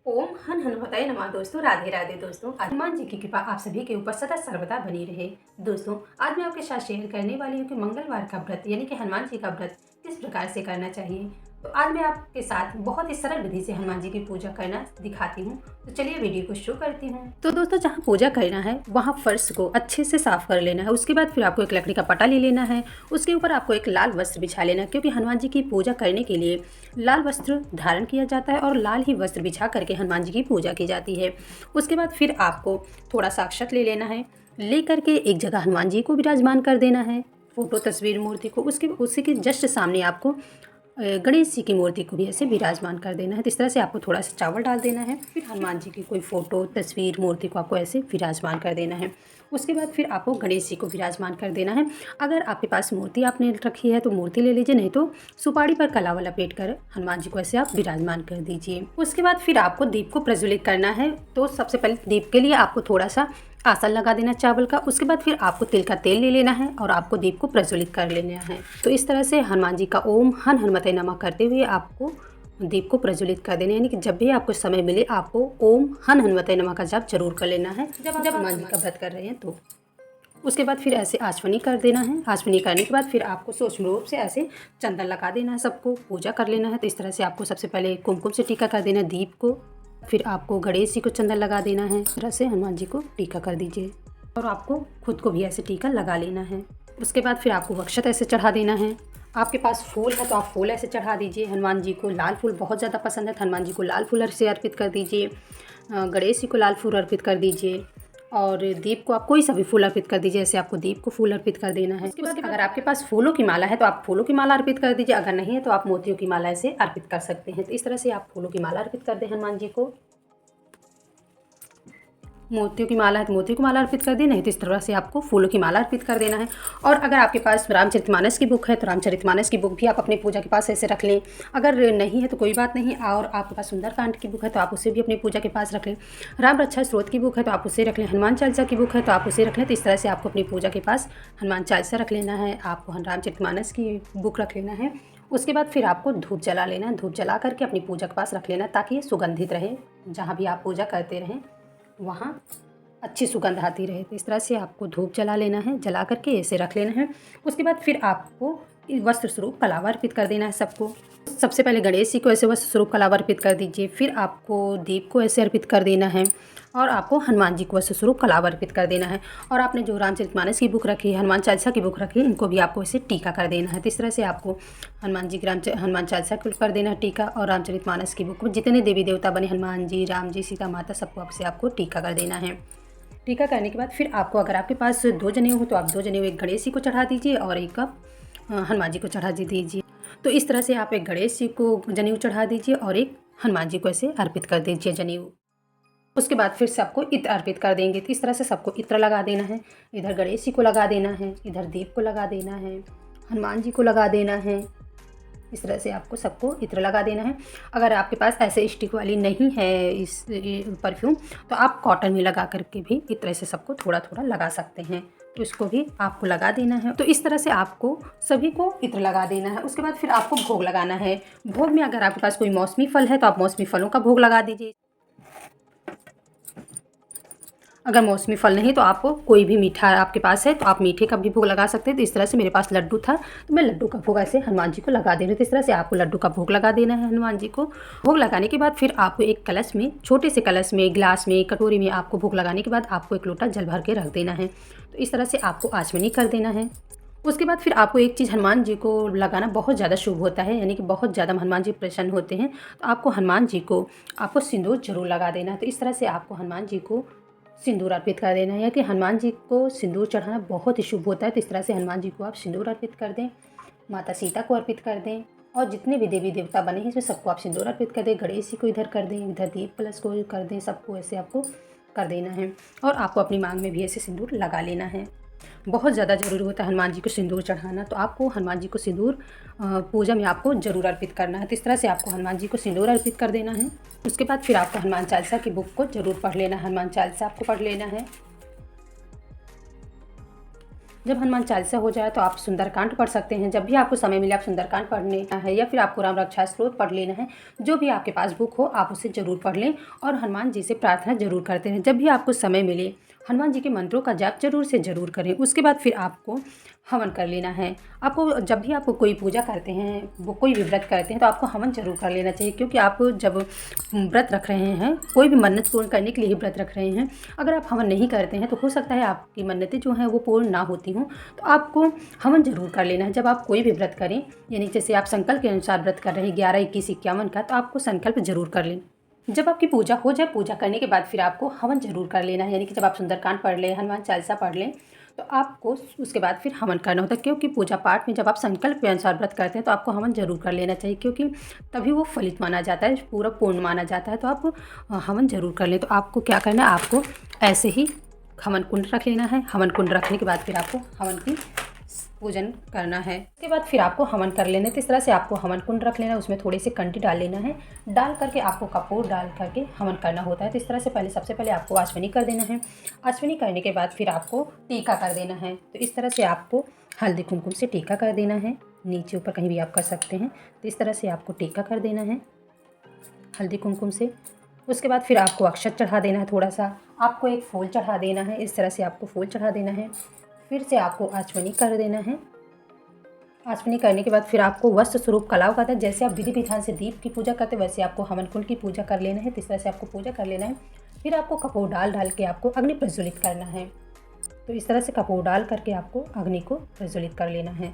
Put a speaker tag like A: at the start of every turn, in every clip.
A: ओम हन हनुमताय नमः। दोस्तों राधे राधे। दोस्तों हनुमान जी की कृपा आप सभी के ऊपर सदा सर्वदा बनी रहे। दोस्तों आज मैं आपके साथ शेयर करने वाली हूँ कि मंगलवार का व्रत यानी कि हनुमान जी का व्रत किस प्रकार से करना चाहिए। तो आज मैं आपके साथ बहुत ही सरल विधि से हनुमान जी की पूजा करना दिखाती हूँ। तो चलिए वीडियो को शुरू करती हूँ। तो दोस्तों जहाँ पूजा करना है वहाँ फर्श को अच्छे से साफ कर लेना है। उसके बाद फिर आपको एक लकड़ी का पटा ले लेना है। उसके ऊपर आपको एक लाल वस्त्र बिछा लेना है, क्योंकि हनुमान जी की पूजा करने के लिए लाल वस्त्र धारण किया जाता है और लाल ही वस्त्र बिछा करके हनुमान जी की पूजा की जाती है। उसके बाद फिर आपको थोड़ा सा अक्षत ले लेना है। ले करके एक जगह हनुमान जी को विराजमान कर देना है, फोटो तस्वीर मूर्ति को। उसी के जस्ट सामने आपको गणेश जी की मूर्ति को भी ऐसे विराजमान कर देना है। तो इस तरह से आपको थोड़ा सा चावल डाल देना है। फिर हनुमान जी की कोई फोटो तस्वीर मूर्ति को आपको ऐसे विराजमान कर देना है। उसके बाद फिर आपको गणेश जी को विराजमान कर देना है। अगर आपके पास मूर्ति आपने रखी है तो मूर्ति ले लीजिए, नहीं तो सुपारी पर कलावा लपेट कर हनुमान जी को ऐसे आप विराजमान कर दीजिए। उसके बाद फिर आपको दीप को प्रज्वलित करना है। तो सबसे पहले दीप के लिए आपको थोड़ा सा आसन लगा देना चावल का। उसके बाद फिर आपको तिल का तेल ले लेना है और आपको दीप को प्रज्वलित कर लेना है। तो इस तरह से हनुमान जी का ओम हन हनुमते नमः करते हुए आपको दीप को प्रज्वलित कर देना है। यानी कि जब भी आपको समय मिले आपको ओम हन हनुमते नमः का जाप जरूर कर लेना है जब हनुमान जी का व्रत कर रहे हैं। तो उसके बाद फिर ऐसे आचमनी कर देना है। आचमनी करने के बाद फिर आपको सूक्ष्म रूप से ऐसे चंदन लगा देना है, सबको पूजा कर लेना है। तो इस तरह से आपको सबसे पहले कुमकुम से टीका कर देना है दीप को। फिर आपको गणेश जी को चंदन लगा देना है। इस तरह से हनुमान जी को टीका कर दीजिए और आपको खुद को भी ऐसे टीका लगा लेना है। उसके बाद फिर आपको अक्षत ऐसे चढ़ा देना है। आपके पास फूल है तो आप फूल ऐसे चढ़ा दीजिए। हनुमान जी को लाल फूल बहुत ज़्यादा पसंद है तो हनुमान जी को लाल फूल से अर्पित कर दीजिए। गणेश जी को लाल फूल अर्पित कर दीजिए और दीप को आप कोई सा भी फूल अर्पित कर दीजिए। ऐसे आपको दीप को फूल अर्पित कर देना है। उसके बाद अगर आपके पास फूलों की माला है तो आप फूलों की माला अर्पित कर दीजिए। अगर नहीं है तो आप मोतियों की माला ऐसे अर्पित कर सकते हैं। तो इस तरह से आप फूलों की माला अर्पित कर दें हनुमान जी को। मोतियों की माला है तो मोतियों की माला अर्पित कर दी, नहीं तो इस तरह से आपको फूलों की माला अर्पित कर देना है। और अगर आपके पास रामचरितमानस की बुक है तो रामचरितमानस की बुक भी आप अपनी पूजा के पास ऐसे रख लें। अगर नहीं है तो कोई बात नहीं, और आपके पास सुंदरकांड की बुक है तो आप उसे भी अपनी पूजा के पास रख लें। राम रक्षा स्त्रोत की बुक है तो आप उसे रख लें। हनुमान चालीसा की बुक है तो आप उसे रख लें। तो इस तरह से आपको अपनी पूजा के पास हनुमान चालीसा रख लेना है, आपको रामचरितमानस की बुक रख लेना है। उसके बाद फिर आपको धूप जला लेना है। धूप जला करके अपनी पूजा के पास रख लेना ताकि ये सुगंधित रहे, जहाँ भी आप पूजा करते रहें वहाँ अच्छी सुगंध आती रहे। तो इस तरह से आपको धूप जला लेना है, जला करके ऐसे रख लेना है। उसके बाद फिर आपको वस्त्र स्वरूप कलावा अर्पित कर देना है सबको। सबसे पहले गणेश जी को ऐसे वस्त्र स्वरूप कलावा अर्पित कर दीजिए। फिर आपको दीप को ऐसे अर्पित कर देना है और आपको हनुमान जी को वस्त्र स्वरूप कलावा अर्पित कर देना है। और आपने जो रामचरितमानस की बुक रखी है, हनुमान चालीसा की बुक रखी है, इनको भी आपको ऐसे टीका कर देना है। तो इस तरह से आपको हनुमान जी की हनुमान चालीसा को कर देना है टीका, और रामचरितमानस की बुक में जितने देवी देवता बने, हनुमान जी, राम जी, सीता माता, सबको आपको टीका कर देना है। टीका करने के बाद फिर आपको, अगर आपके पास 2 जनेऊ हो तो आप 2 जनेऊ एक गणेश जी को चढ़ा दीजिए और एक हनुमान जी को चढ़ा दीजिए। तो इस तरह से आप एक गणेश जी को जनेऊ चढ़ा दीजिए और एक हनुमान जी को ऐसे अर्पित कर दीजिए जनेऊ। उसके बाद फिर से आपको इत्र अर्पित कर देंगे। तो इस तरह से सबको इत्र लगा देना है। इधर गणेश जी को लगा देना है, इधर दीप को लगा देना है, हनुमान जी को लगा देना है। इस तरह से आपको सबको इत्र लगा देना है। अगर आपके पास ऐसे स्टिक वाली नहीं है इस परफ्यूम तो आप कॉटन में लगा करके भी इत्र से सबको थोड़ा थोड़ा लगा सकते हैं। तो इसको भी आपको लगा देना है। तो इस तरह से आपको सभी को इत्र लगा देना है। उसके बाद फिर आपको भोग लगाना है। भोग में अगर आपके पास कोई मौसमी फल है तो आप मौसमी फलों का भोग लगा दीजिए। अगर मौसमी फल नहीं तो आप कोई भी मीठा आपके पास है तो आप मीठे का भी भोग लगा सकते हैं। तो इस तरह से मेरे पास लड्डू था तो मैं लड्डू का भोग ऐसे हनुमान जी को लगा दे रही हूँ। तो इस तरह से आपको लड्डू का भोग लगा देना है हनुमान जी को। भोग लगाने के बाद फिर आपको एक कलश में, छोटे से कलश में, गिलास में, कटोरी में, आपको भोग लगाने के बाद आपको एक लोटा जल भर के रख देना है। तो इस तरह से आपको आचमनी कर देना है। उसके बाद फिर आपको एक चीज़, हनुमान जी को लगाना बहुत ज़्यादा शुभ होता है, यानी कि बहुत ज़्यादा हनुमान जी प्रसन्न होते हैं। तो आपको हनुमान जी को आपको सिंदूर जरूर लगा देना है। तो इस तरह से आपको हनुमान जी को सिंदूर अर्पित कर देना है, या कि हनुमान जी को सिंदूर चढ़ाना बहुत ही शुभ होता है। तो इस तरह से हनुमान जी को आप सिंदूर अर्पित कर दें, माता सीता को अर्पित कर दें, और जितने भी देवी देवता बने हैं इसमें सबको आप सिंदूर अर्पित कर दें। गणेश जी को इधर कर दें, इधर दीप प्लस को कर दें, सबको ऐसे आपको कर देना है। और आपको अपनी मांग में भी ऐसे सिंदूर लगा लेना है। बहुत ज़्यादा ज़रूरी होता है हनुमान जी को सिंदूर चढ़ाना। तो आपको हनुमान जी को सिंदूर पूजा में आपको ज़रूर अर्पित करना है। तो इस तरह से आपको हनुमान जी को सिंदूर अर्पित कर देना है। उसके बाद फिर आपको हनुमान चालीसा की बुक को ज़रूर पढ़ लेना है। हनुमान चालीसा आपको पढ़ लेना है। जब हनुमान चालीसा हो जाए तो आप सुंदरकांड पढ़ सकते हैं। जब भी आपको समय मिले आप सुंदरकांड पढ़ लेना है, या फिर आपको राम रक्षा स्तोत्र पढ़ लेना है। जो भी आपके पास बुक हो आप उसे ज़रूर पढ़ लें और हनुमान जी से प्रार्थना जरूर करते रहें। जब भी आपको समय मिले हनुमान जी के मंत्रों का जाप जरूर से ज़रूर करें। उसके बाद फिर आपको हवन कर लेना है। आपको जब भी आपको कोई पूजा करते हैं, वो कोई भी व्रत करते हैं, तो आपको हवन जरूर कर लेना चाहिए। क्योंकि आप जब व्रत रख रहे हैं, कोई भी मन्नत पूर्ण करने के लिए ही व्रत रख रहे हैं, अगर आप हवन नहीं करते हैं तो हो सकता है आपकी मन्नतें जो हैं वो पूर्ण ना होती हों। तो आपको हवन जरूर कर लेना है। जब आप कोई भी व्रत करें, यानी जैसे आप संकल्प के अनुसार व्रत कर रहे हैं 11, 21, 51 का, तो आपको संकल्प जरूर कर लें। जब आपकी पूजा हो जाए, पूजा करने के बाद फिर आपको हवन जरूर कर लेना है। यानी कि जब आप सुंदरकांड पढ़ लें, हनुमान चालीसा पढ़ लें, तो आपको उसके बाद फिर हवन करना होता है। क्योंकि पूजा पाठ में जब आप संकल्प के अनुसार व्रत करते हैं तो आपको हवन जरूर कर लेना चाहिए, क्योंकि तभी वो फलित माना जाता है, पूरा पूर्ण माना जाता है। तो आप हवन जरूर कर लें। तो आपको क्या करना है, आपको ऐसे ही हवन कुंड रख लेना है। हवन कुंड रखने के बाद फिर आपको हवन की पूजन करना है। उसके बाद फिर आपको हवन कर लेना है। तो इस तरह से आपको हवन कुंड रख लेना है, उसमें थोड़ी सी कंठी डाल लेना है। डाल करके आपको कपूर डाल करके हवन करना होता है। तो इस तरह से सबसे पहले आपको आचमनी कर देना है। आचमनी करने के बाद फिर आपको टीका कर देना है। तो इस तरह से आपको हल्दी कुमकुम से टीका कर देना है। नीचे ऊपर कहीं भी आप कर सकते हैं। तो इस तरह से आपको टीका कर देना है हल्दी कुमकुम से। उसके बाद फिर आपको अक्षत चढ़ा देना है, थोड़ा सा आपको एक फूल चढ़ा देना है। इस तरह से आपको फूल चढ़ा देना है। फिर से आपको आचमनी कर देना है। आचमनी करने के बाद फिर आपको वस्त्र स्वरूप कलाव का था, जैसे आप विधि विधान से दीप की पूजा करते वैसे आपको हवन कुंड की पूजा कर लेना है। तो इस तरह से आपको पूजा कर लेना है। फिर आपको कपूर डाल के आपको अग्नि प्रज्वलित करना है। तो इस तरह से कपूर डाल करके आपको अग्नि को प्रज्वलित कर लेना है।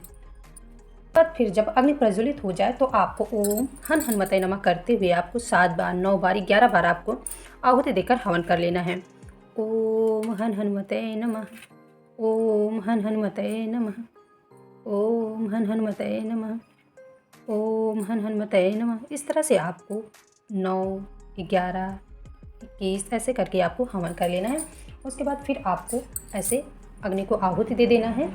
A: तब फिर जब अग्नि प्रज्वलित हो जाए तो आपको ओम हन हनुमते नमः करते हुए आपको 7 बार, 9 बार, 11 बार आपको आहुति देकर हवन कर लेना है। ओम हन हनुमते नमः, ओम हन हनुमते नमः, ओम हन हनुमते नमः, ओम हन हनुमते नमः। इस तरह से आपको 9, 11, 21 ऐसे करके आपको हवन कर लेना है। उसके बाद फिर आपको ऐसे अग्नि को आहुति दे देना है।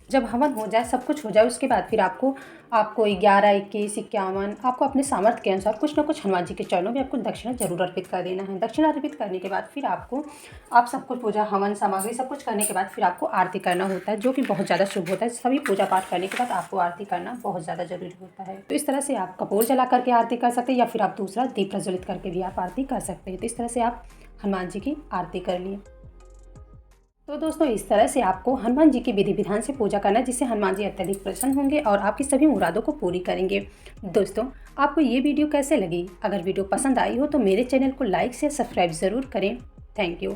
A: जब हवन हो जाए, सब कुछ हो जाए, उसके बाद फिर आपको 11, 21, 51 आपको अपने सामर्थ्य के अनुसार कुछ ना कुछ हनुमान जी के चरणों में आपको दक्षिणा जरूर अर्पित कर देना है। दक्षिणा अर्पित करने के बाद फिर आप सब कुछ पूजा हवन सामग्री सब कुछ करने के बाद फिर आपको आरती करना होता है, जो कि बहुत ज़्यादा शुभ होता है। सभी पूजा पाठ करने के बाद आपको आरती करना बहुत ज़्यादा जरूरी होता है। तो इस तरह से आप कपूर जला करके आरती कर सकते हैं, या फिर आप दूसरा दीप प्रज्वलित करके भी आप आरती कर सकते हैं। तो इस तरह से आप हनुमान जी की आरती कर लिए। तो दोस्तों इस तरह से आपको हनुमान जी की विधि विधान से पूजा करना है, जिससे हनुमान जी अत्यधिक प्रसन्न होंगे और आपकी सभी मुरादों को पूरी करेंगे। दोस्तों आपको ये वीडियो कैसे लगी? अगर वीडियो पसंद आई हो तो मेरे चैनल को लाइक से सब्सक्राइब ज़रूर करें। Thank you.